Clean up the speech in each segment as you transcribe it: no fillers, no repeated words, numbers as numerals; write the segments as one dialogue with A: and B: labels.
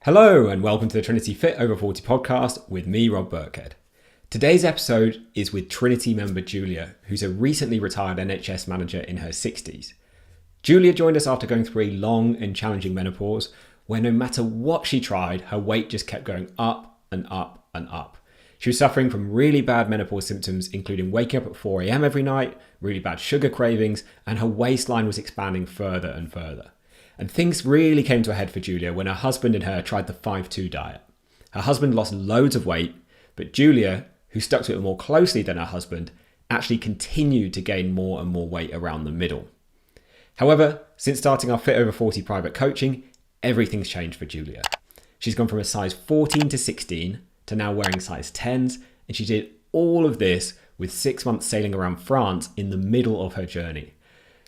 A: Hello and welcome to the Trinity Fit Over 40 podcast with me, Rob Burkhead. Today's episode is with Trinity member Julia, who's a recently retired NHS manager in her 60s. Julia joined us after going through a long and challenging menopause, where no matter what she tried, her weight just kept going up and up and up. She was suffering from really bad menopause symptoms, including waking up at 4 a.m. every night, really bad sugar cravings, and her waistline was expanding further and further. And things really came to a head for Julia when her husband and her tried the 5-2 diet. Her husband lost loads of weight, but Julia, who stuck to it more closely than her husband, actually continued to gain more and more weight around the middle. However, since starting our Fit Over 40 private coaching, everything's changed for Julia. She's gone from a size 14 to 16 to now wearing size 10s, and she did all of this with 6 months sailing around France in the middle of her journey.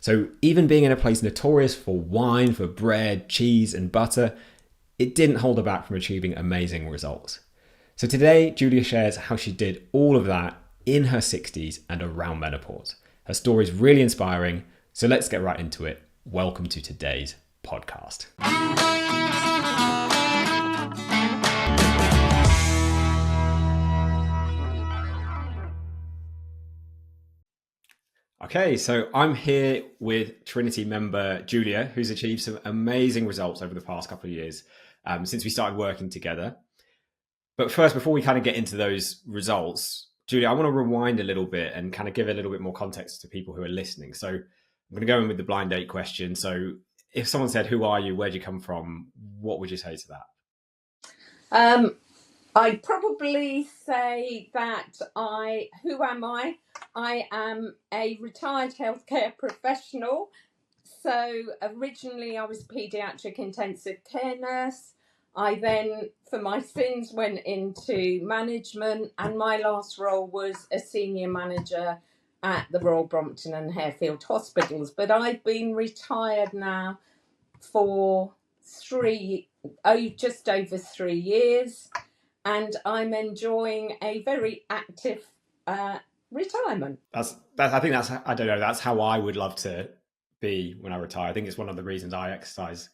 A: So even being in a place notorious for wine, for bread, cheese and butter, it didn't hold her back from achieving amazing results. So today, Julia shares how she did all of that in her 60s and around menopause. Her story is really inspiring, so let's get right into it. Welcome to today's podcast. Okay, so I'm here with Trinity member Julia, who's achieved some amazing results over the past couple of years since we started working together. But first, before we kind of get into those results, Julia, I want to rewind a little bit and kind of give a little bit more context to people who are listening. So I'm going to go in with the blind date question. So if someone said, "Who are you? Where'd you come from?" What would you say to that?
B: I'd probably say that who am I? I am a retired healthcare professional. So originally I was a paediatric intensive care nurse. I then, for my sins, went into management, and my last role was a senior manager at the Royal Brompton and Harefield Hospitals. But I've been retired now for just over 3 years. And I'm enjoying a very active retirement.
A: I don't know. That's how I would love to be when I retire. I think it's one of the reasons I exercise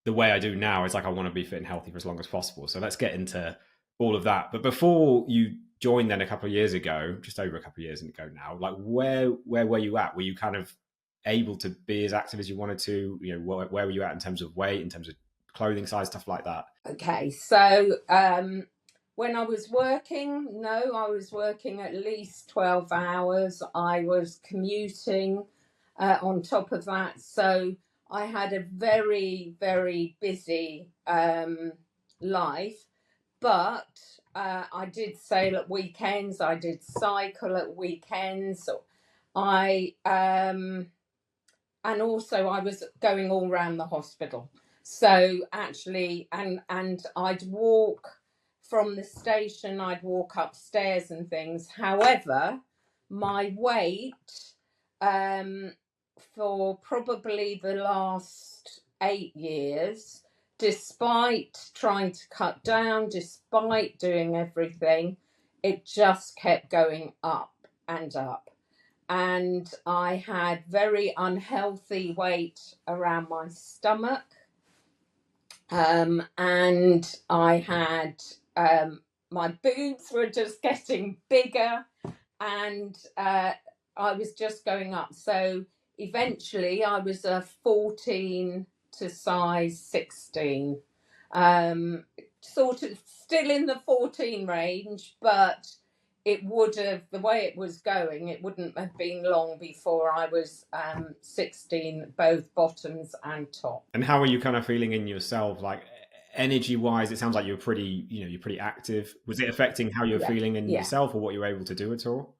A: the way I do now. Is like I want to be fit and healthy for as long as possible. So let's get into all of that. But before you joined, then a couple of years ago, just over a couple of years ago now, like where were you at? Were you kind of able to be as active as you wanted to? You know, where were you at in terms of weight, in terms of clothing size, stuff like that?
B: Okay, so when I was working, I was working at least 12 hours. I was commuting on top of that. So I had a very, very busy life. But I did sail at weekends. I did cycle at weekends. And also I was going all around the hospital. So actually, and I'd walk from the station, I'd walk upstairs and things. However, my weight for probably the last 8 years, despite trying to cut down, despite doing everything, it just kept going up and up. And I had very unhealthy weight around my stomach. And I had, my boobs were just getting bigger, and I was just going up. So eventually I was a 14 to size 16. Sort of still in the 14 range, but it would have, the way it was going, it wouldn't have been long before I was 16, both bottoms and top.
A: And how are you kind of feeling in yourself, like energy wise? It sounds like you're pretty active. Was it affecting how you're feeling in yourself, or what you were able to do at all?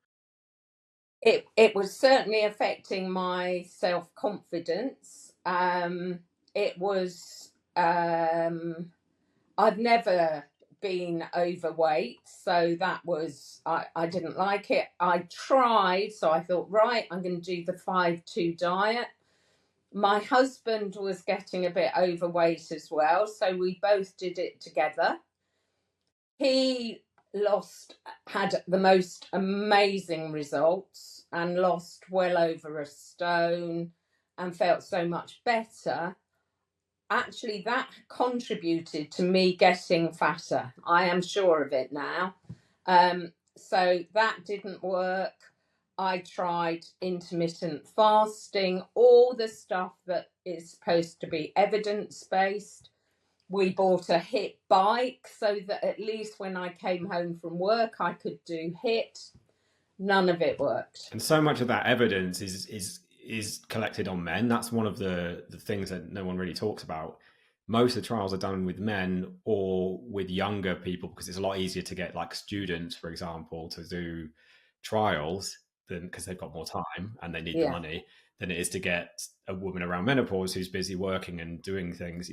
B: It was certainly affecting my self-confidence. It was, I've never been overweight, so that was, I didn't like it. I tried, so I thought, right, I'm going to do the 5-2 diet. My husband was getting a bit overweight as well, so we both did it together. He had the most amazing results and lost well over a stone and felt so much better. actually that contributed to me getting fatter. I am sure of it now. So that didn't work. I tried intermittent fasting, all the stuff that is supposed to be evidence based. We bought a HIIT bike so that at least when I came home from work, I could do HIIT. None of it worked.
A: And so much of that evidence is collected on men. That's one of the things that no one really talks about. Most of the trials are done with men or with younger people because it's a lot easier to get like students, for example, to do trials than because they've got more time and they need the money than it is to get a woman around menopause who's busy working and doing things.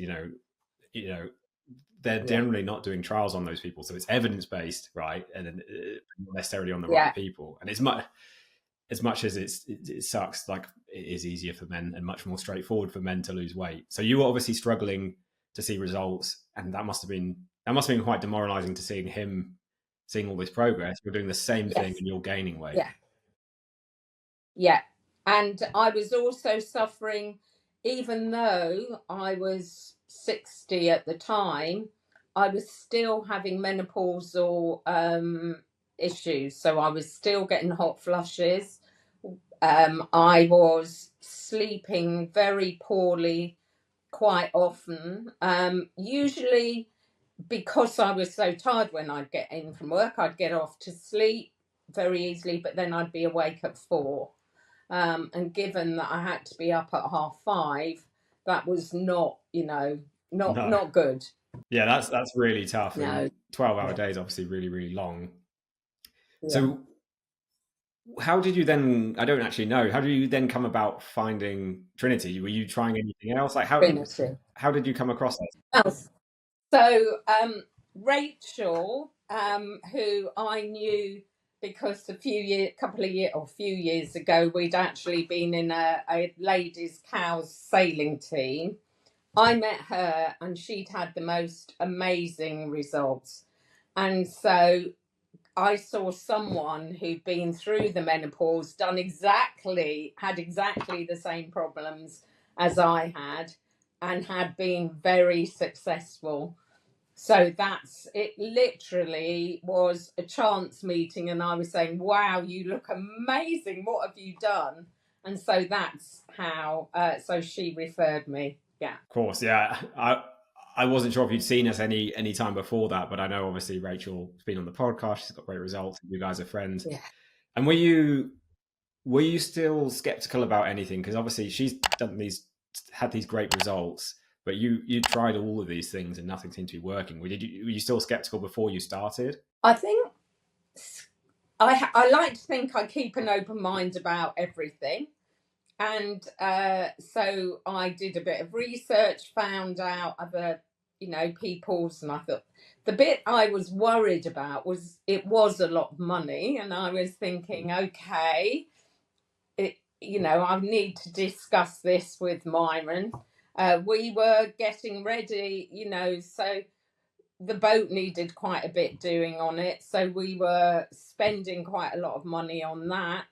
A: They're generally not doing trials on those people, so it's evidence based, right? And then not necessarily on the right people. And as much as it sucks, like it is easier for men and much more straightforward for men to lose weight. So you were obviously struggling to see results, and that must have been quite demoralizing to seeing all this progress. You're doing the same thing and you're gaining weight.
B: Yeah. And I was also suffering, even though I was 60 at the time, I was still having menopausal issues. So I was still getting hot flushes. I was sleeping very poorly quite often. Usually because I was so tired when I'd get in from work, I'd get off to sleep very easily, but then I'd be awake at 4. And given that I had to be up at 5:30, that was not good.
A: Yeah, that's really tough.
B: No.
A: And 12-hour days, obviously, really, really long. Yeah. So how did you then? I don't actually know. How did you then come about finding Trinity? Were you trying anything else? Like how did you come across that?
B: So Rachel, who I knew because a few years ago, we'd actually been in a ladies' cows sailing team. I met her and she'd had the most amazing results. And so I saw someone who'd been through the menopause, had exactly the same problems as I had, and had been very successful. So it literally was a chance meeting, and I was saying, wow, you look amazing. What have you done? And so that's how, so she referred me. Yeah.
A: Of course. Yeah. I wasn't sure if you'd seen us any time before that, but I know obviously Rachel's been on the podcast. She's got great results. You guys are friends.
B: Yeah.
A: And were you still skeptical about anything? Because obviously she's had these great results, but you tried all of these things and nothing seemed to be working. Were you still skeptical before you started?
B: I think I like to think I keep an open mind about everything. And so I did a bit of research, found out other, people's, and I thought the bit I was worried about was it was a lot of money, and I was thinking, okay, I need to discuss this with Myron. We were getting ready, so the boat needed quite a bit doing on it, so we were spending quite a lot of money on that.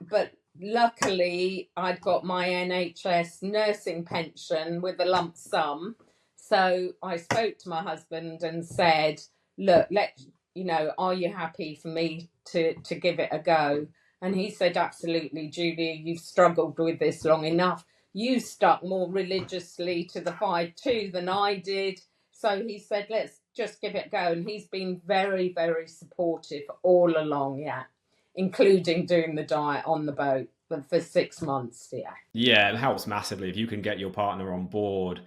B: But luckily, I'd got my NHS nursing pension with a lump sum. So I spoke to my husband and said, look, are you happy for me to give it a go? And he said, absolutely, Julia, you've struggled with this long enough. You stuck more religiously to the 5-2 than I did. So he said, let's just give it a go. And he's been very, very supportive all along, including doing the diet on the boat for 6 months.
A: Yeah, it helps massively if you can get your partner on board.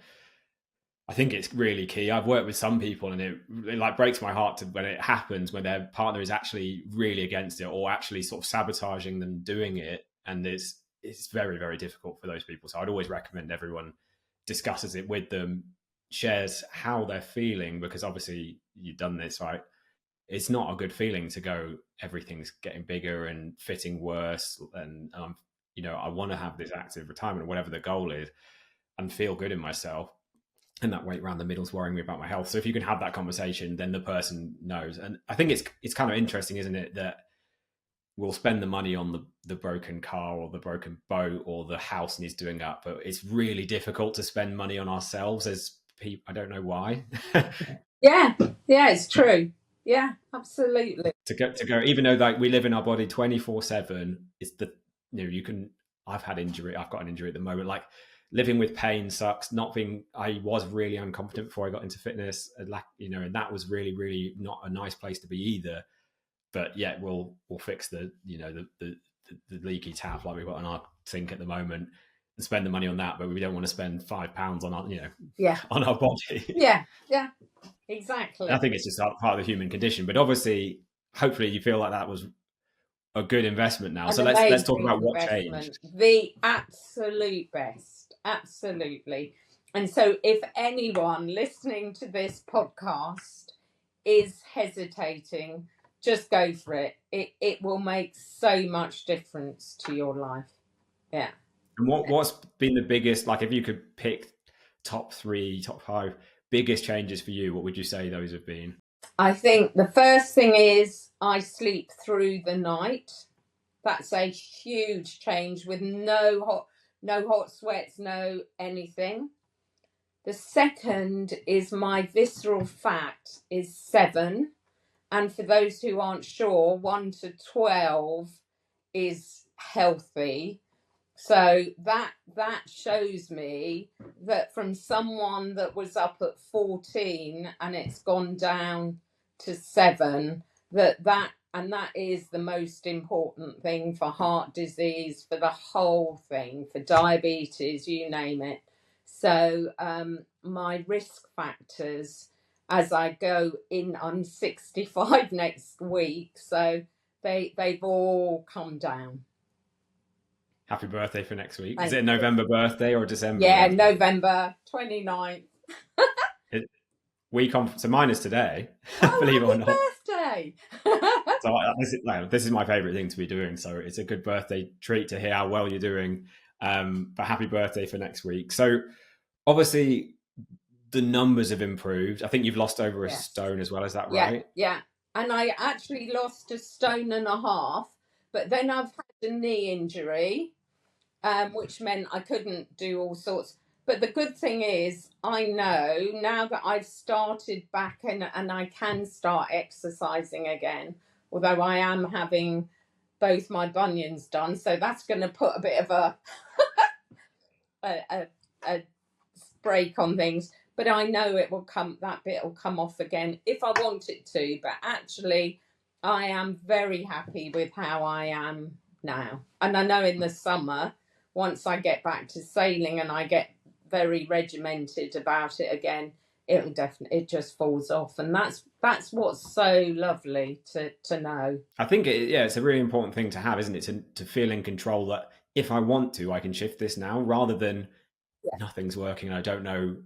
A: I think it's really key. I've worked with some people and it like breaks my heart when it happens when their partner is actually really against it or actually sort of sabotaging them doing it. And it's very, very difficult for those people. So I'd always recommend everyone discusses it with them, shares how they're feeling, because obviously you've done this, right? It's not a good feeling to go, everything's getting bigger and fitting worse. And, I want to have this active retirement, whatever the goal is, and feel good in myself. And that weight around the middle is worrying me about my health. So if you can have that conversation, then the person knows. And I think it's kind of interesting, isn't it, that we'll spend the money on the broken car or the broken boat or the house needs doing up, but it's really difficult to spend money on ourselves as people. I don't know why.
B: Yeah, yeah, it's true. Yeah, absolutely.
A: to go, even though like we live in our body 24/7, it's the, you can, I've got an injury at the moment, like living with pain sucks. Not being, I was really unconfident before I got into fitness, and and that was really, really not a nice place to be either. But yeah, we'll fix the leaky tap like we've got on our sink at the moment and spend the money on that, but we don't want to spend £5 on our on our body.
B: Yeah, exactly.
A: I think it's just part of the human condition, but obviously, hopefully you feel like that was a good investment now. So let's talk about what changed.
B: The absolute best, absolutely. And so if anyone listening to this podcast is hesitating, just go for it. It will make so much difference to your life. Yeah.
A: And what's been the biggest, like if you could pick top 3, top 5 biggest changes for you, what would you say those have been?
B: I think the first thing is I sleep through the night. That's a huge change, with no hot sweats, no anything. The second is my visceral fat is 7. And for those who aren't sure, 1 to 12 is healthy. So that shows me that from someone that was up at 14 and it's gone down to 7, that is the most important thing for heart disease, for the whole thing, for diabetes, you name it. So my risk factors as I go in, I'm 65 next week, so they've all come down.
A: Happy birthday for next week. Is it a November birthday or December?
B: Yeah, birthday? November 29th.
A: Week on, so mine is today. Believe it or not.
B: Birthday.
A: So this is my favorite thing to be doing. So it's a good birthday treat to hear how well you're doing. But happy birthday for next week. So obviously the numbers have improved. I think you've lost over a stone as well. Is that right?
B: Yeah. And I actually lost 1.5 stones, but then I've had a knee injury, which meant I couldn't do all sorts. But the good thing is, I know now that I've started back and I can start exercising again, although I am having both my bunions done. So that's going to put a bit of a break on things. But I know that bit will come off again if I want it to. But actually, I am very happy with how I am now. And I know in the summer, once I get back to sailing and I get very regimented about it again, it just falls off. And that's what's so lovely to know.
A: I think it's a really important thing to have, isn't it? To feel in control that if I want to, I can shift this now, rather than nothing's working and I don't know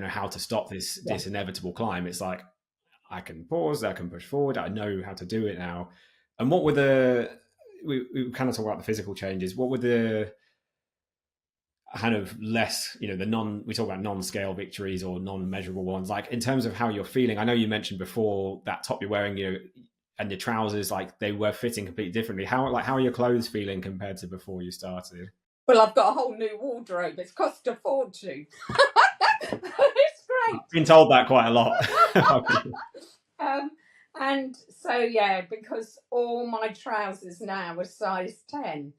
A: how to stop this inevitable climb. It's like, I can pause, I can push forward, I know how to do it now. And what were we kind of talk about the physical changes, what were the kind of less, we talk about non-scale victories or non-measurable ones, like in terms of how you're feeling? I know you mentioned before that top you're wearing, and your trousers, like they were fitting completely differently. How are your clothes feeling compared to before you started?
B: Well, I've got a whole new wardrobe. It's cost a fortune. It's great.
A: I've been told that quite a lot.
B: And so, because all my trousers now are size 10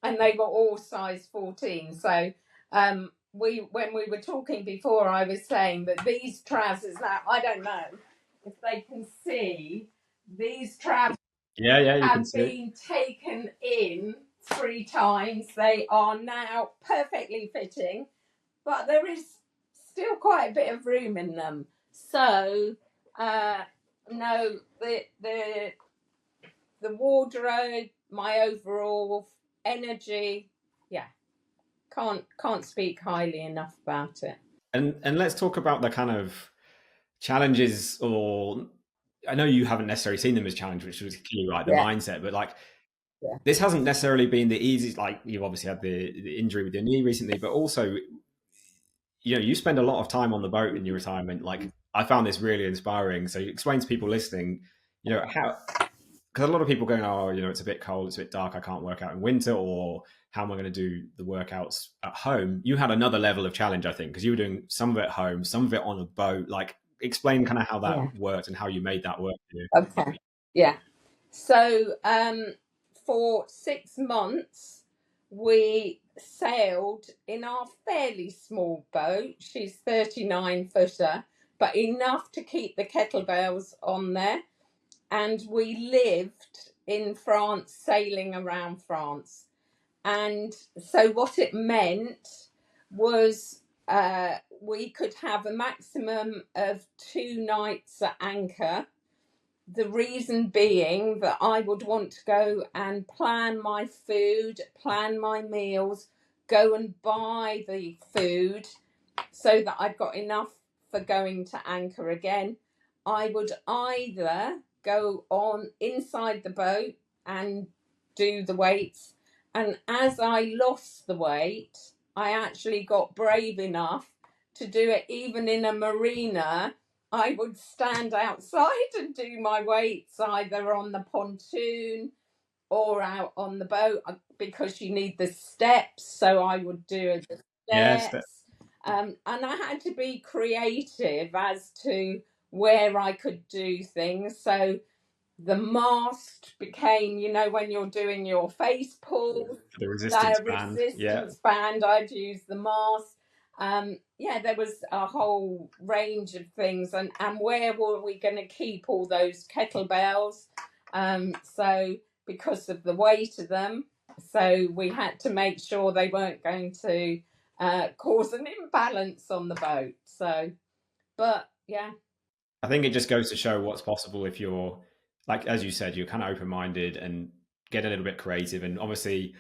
B: and they were all size 14. So when we were talking before, I was saying that these trousers now, I don't know if they can see, these trousers have been taken in 3 times. They are now perfectly fitting, but there is still quite a bit of room in them. So no, the wardrobe, my overall energy, can't speak highly enough about it.
A: And let's talk about the kind of challenges, or I know you haven't necessarily seen them as challenge, which was key, right? The mindset, but like this hasn't necessarily been the easiest. Like you've obviously had the injury with your knee recently, but also, you spend a lot of time on the boat in your retirement. Like I found this really inspiring. So explain to people listening, how because a lot of people going, oh, it's a bit cold, it's a bit dark, I can't work out in winter, or how am I going to do the workouts at home? You had another level of challenge, I think, because you were doing some of it at home, some of it on a boat. Like, explain kind of how that
B: Yeah.
A: worked and how you made that work for you.
B: Okay. Yeah. So for 6 months, we sailed in our fairly small boat. She's 39-footer, but enough to keep the kettlebells on there. And we lived in France, sailing around France. And so what it meant was we could have a maximum of 2 nights at anchor. The reason being that I would want to go and plan my food, plan my meals, go and buy the food so that I've got enough for going to anchor again. I would either go on inside the boat and do the weights, and as I lost the weight, I actually got brave enough to do it even in a marina. I would stand outside and do my weights either on the pontoon or out on the boat, because you need the steps. So I would do the
A: Yes.
B: steps. And I had to be creative as to where I could do things. So the mast became, when you're doing your face pull,
A: The resistance
B: the
A: band. Yeah.
B: resistance band, I'd use the mast. There was a whole range of things, and where were we going to keep all those kettlebells? So because of the weight of them, so we had to make sure they weren't going to cause an imbalance on the boat. So, but yeah.
A: I think it just goes to show what's possible if you're, like, as you said, you're kind of open-minded and get a little bit creative. And obviously,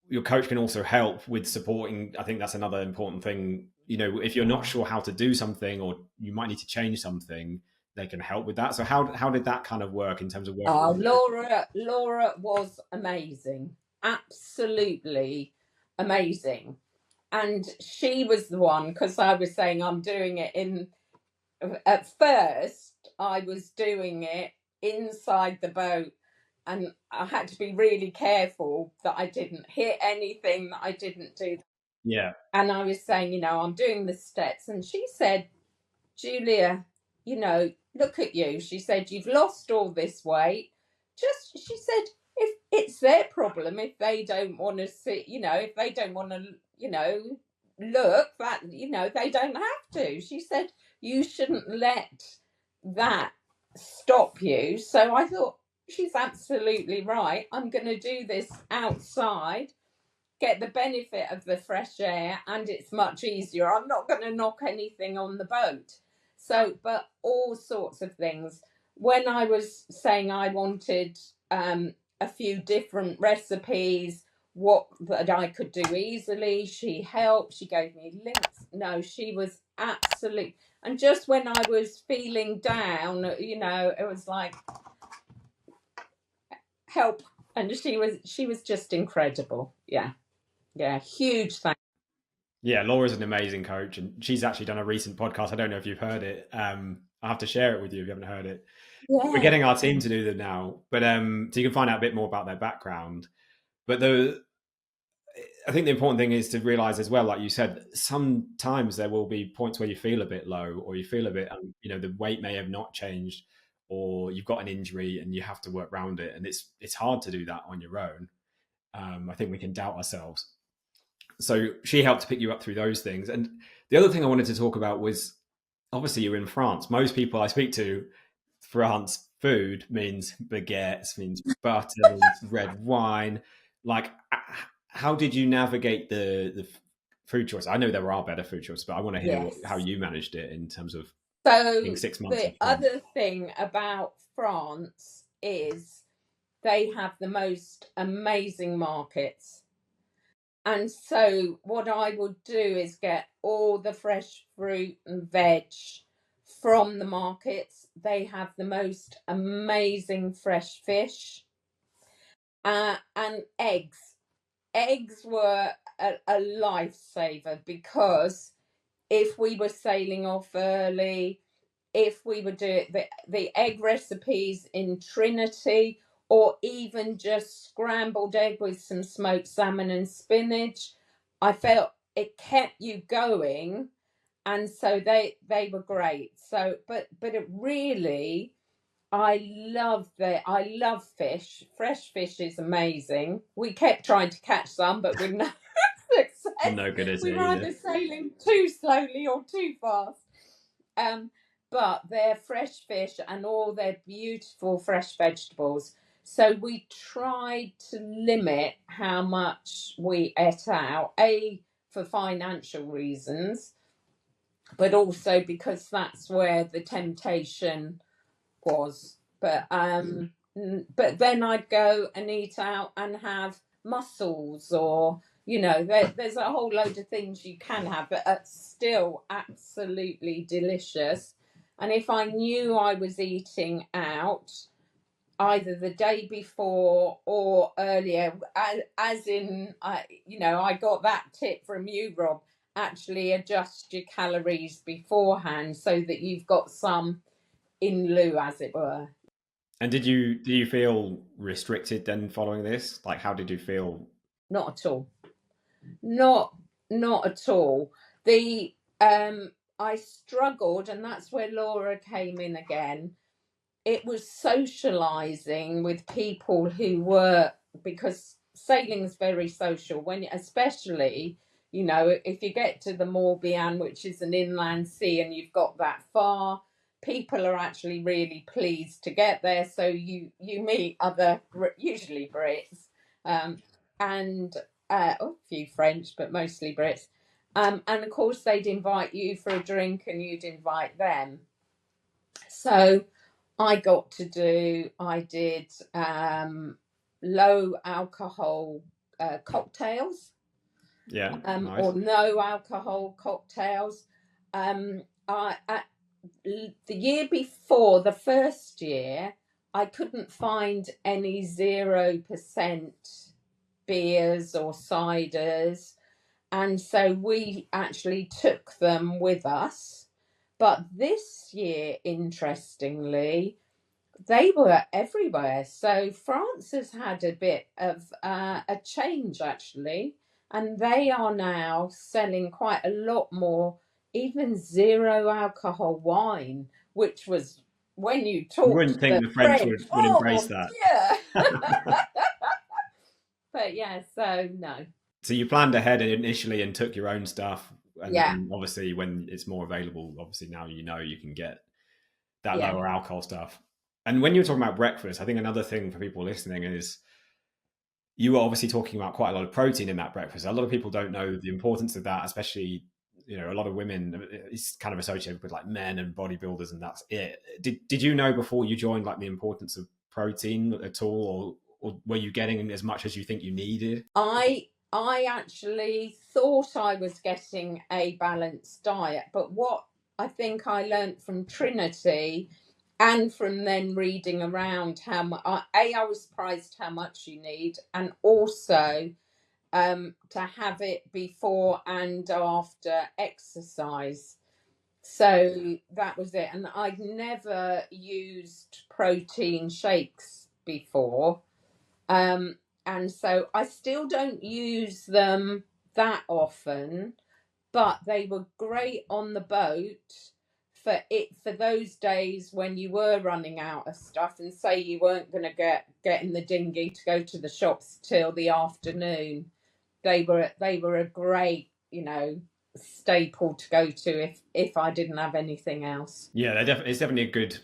A: your coach can also help with supporting. I think that's another important thing. If you're not sure how to do something or you might need to change something, they can help with that. So how did that kind of work in terms of working?
B: Oh, Laura was amazing, absolutely amazing. And she was the one, because I was saying I'm doing it at first, I was doing it inside the boat, and I had to be really careful that I didn't hit anything, that I didn't do.
A: Yeah.
B: And I was saying, I'm doing the steps. And she said, Julia, look at you. She said, you've lost all this weight. She said, if it's their problem, if they don't want to see, if they don't want to, look, that, they don't have to. She said, you shouldn't let that stop you. So I thought, she's absolutely right. I'm going to do this outside, get the benefit of the fresh air, and it's much easier. I'm not going to knock anything on the boat. So, but all sorts of things. When I was saying I wanted a few different recipes, what that I could do easily, she helped. She gave me links. No, she was absolute. And just when I was feeling down, it was like, help. And she was just incredible. Yeah. Yeah, huge thanks.
A: Yeah, Laura's an amazing coach, and she's actually done a recent podcast. I don't know if you've heard it. I have to share it with you if you haven't heard it. We're
B: Yeah.
A: getting our team to do them now, but so you can find out a bit more about their background. But I think the important thing is to realize as well, like you said, sometimes there will be points where you feel a bit low, or you feel a bit, the weight may have not changed, or you've got an injury and you have to work around it, and it's hard to do that on your own. I think we can doubt ourselves. So she helped to pick you up through those things. And the other thing I wanted to talk about was, obviously you're in France. Most people I speak to, France food means baguettes, means butter, means red wine. Like, how did you navigate the food choice? I know there are better food choices, but I want to hear
B: Yes.
A: how you managed it in terms of
B: So
A: being 6 months in
B: the
A: France.
B: other thing about France is they have the most amazing markets. And so what I would do is get all the fresh fruit and veg from the markets. They have the most amazing fresh fish, and eggs. Eggs were a lifesaver, because if we were sailing off early, if we were doing the egg recipes in Trinity, or even just scrambled egg with some smoked salmon and spinach, I felt it kept you going, and so they were great. So, but it really, I love fish. Fresh fish is amazing. We kept trying to catch some, but with no success.
A: No good, is
B: We
A: it?
B: were either sailing too slowly or too fast. Um, but they're fresh fish and all their beautiful fresh vegetables. So we tried to limit how much we ate out, for financial reasons, but also because that's where the temptation was. But then I'd go and eat out and have mussels, or there's a whole load of things you can have, but it's still absolutely delicious. And if I knew I was eating out either the day before or earlier, as in I got that tip from you, Rob. Actually adjust your calories beforehand so that you've got some in lieu, as it were.
A: And do you feel restricted then following this? Like, how did you feel?
B: Not at all. Not not at all. The I struggled, and that's where Laura came in again. It was socializing with people who were, because sailing's very social, when especially if you get to the Morbihan, which is an inland sea, and you've got that far, people are actually really pleased to get there, so you meet other, usually Brits, and a few French, but mostly Brits, and of course they'd invite you for a drink and you'd invite them. So I did low alcohol cocktails,
A: Yeah, nice.
B: or no alcohol cocktails. The year before, the first year, I couldn't find any 0% beers or ciders. And so we actually took them with us. But this year, interestingly, they were everywhere. So France has had a bit of a change, actually, and they are now selling quite a lot more, even zero alcohol wine, which was, when you
A: You
B: talk to
A: wouldn't think
B: the
A: the French
B: French,
A: would embrace
B: oh
A: that.
B: dear. But yeah, so no.
A: So you planned ahead initially and took your own stuff, and
B: Yeah,
A: then obviously when it's more available, obviously now you can get that
B: yeah.
A: lower alcohol stuff. And when you're talking about breakfast, I think another thing for people listening is you were obviously talking about quite a lot of protein in that breakfast. A lot of people don't know the importance of that, especially a lot of women. It's kind of associated with like men and bodybuilders, and that's it. Did you know before you joined like the importance of protein at all, or were you getting as much as you think you needed?
B: I actually thought I was getting a balanced diet, but what I think I learnt from Trinity, and from then reading around how much, I was surprised how much you need, and also to have it before and after exercise. So that was it. And I'd never used protein shakes before. Um, and so I still don't use them that often, but they were great on the boat for those days when you were running out of stuff, and say you weren't going to get in the dinghy to go to the shops till the afternoon. They were a great, staple to go to if I didn't have anything else.
A: Yeah, it's definitely a good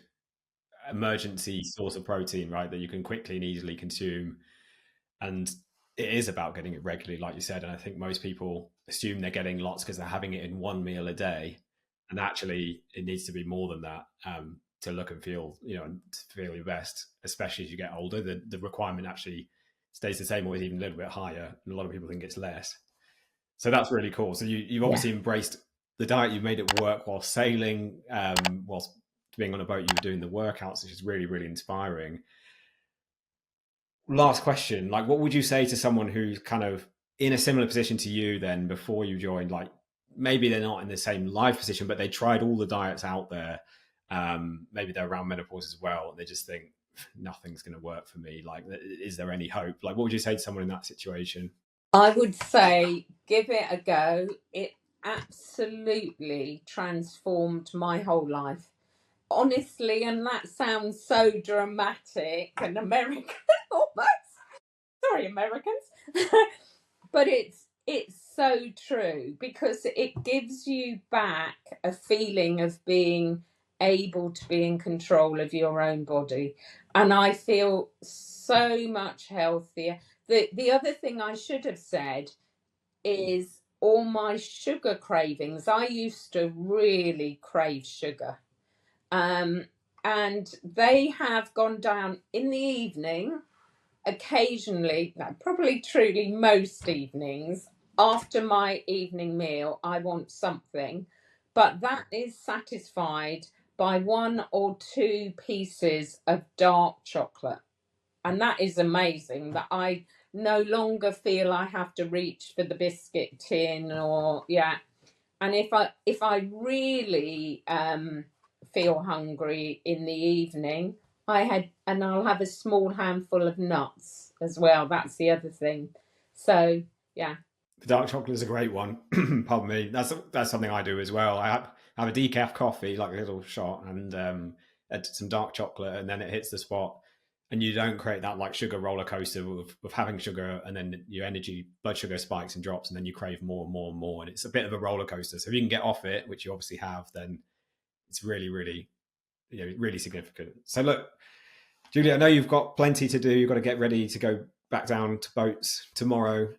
A: emergency source of protein, right? That you can quickly and easily consume. And it is about getting it regularly, like you said. And I think most people assume they're getting lots because they're having it in one meal a day. And actually, it needs to be more than that to look and feel, and to feel your best, especially as you get older. The requirement actually stays the same or is even a little bit higher. And a lot of people think it's less. So that's really cool. So you've
B: Yeah.
A: obviously embraced the diet. You've made it work while sailing, whilst being on a boat. You were doing the workouts, which is really, really inspiring. Last question, like what would you say to someone who's kind of in a similar position to you then before you joined? Like maybe they're not in the same life position, but they tried all the diets out there maybe they're around menopause as well, and they just think nothing's going to work for me. Like, is there any hope? Like, what would you say to someone in that situation?
B: I would say give it a go. It absolutely transformed my whole life. Honestly, and that sounds so dramatic and American almost. Sorry, Americans. But it's so true because it gives you back a feeling of being able to be in control of your own body, and I feel so much healthier. The other thing I should have said is all my sugar cravings. I used to really crave sugar, um, and they have gone down in the evening. Occasionally, no, probably truly most evenings, after my evening meal, I want something, but that is satisfied by one or two pieces of dark chocolate. And that is amazing that I no longer feel I have to reach for the biscuit tin or, yeah. And if I really feel hungry in the evening, I'll have a small handful of nuts as well. That's the other thing. So yeah.
A: The dark chocolate is a great one. Pardon me. That's something I do as well. I have a decaf coffee, like a little shot, and add some dark chocolate, and then it hits the spot. And you don't create that like sugar roller coaster of having sugar, and then your blood sugar spikes and drops, and then you crave more and more and more. And it's a bit of a roller coaster. So if you can get off it, which you obviously have, then it's really, really, really significant. So look, Julia, I know you've got plenty to do. You've got to get ready to go back down to boats tomorrow,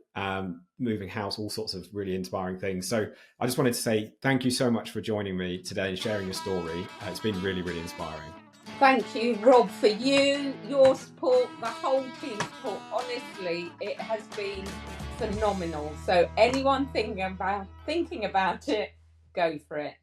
A: moving house, all sorts of really inspiring things. So I just wanted to say thank you so much for joining me today and sharing your story. It's been really, really inspiring.
B: Thank you, Rob, for your support, the whole team's support. Honestly, it has been phenomenal. So anyone thinking about it, go for it.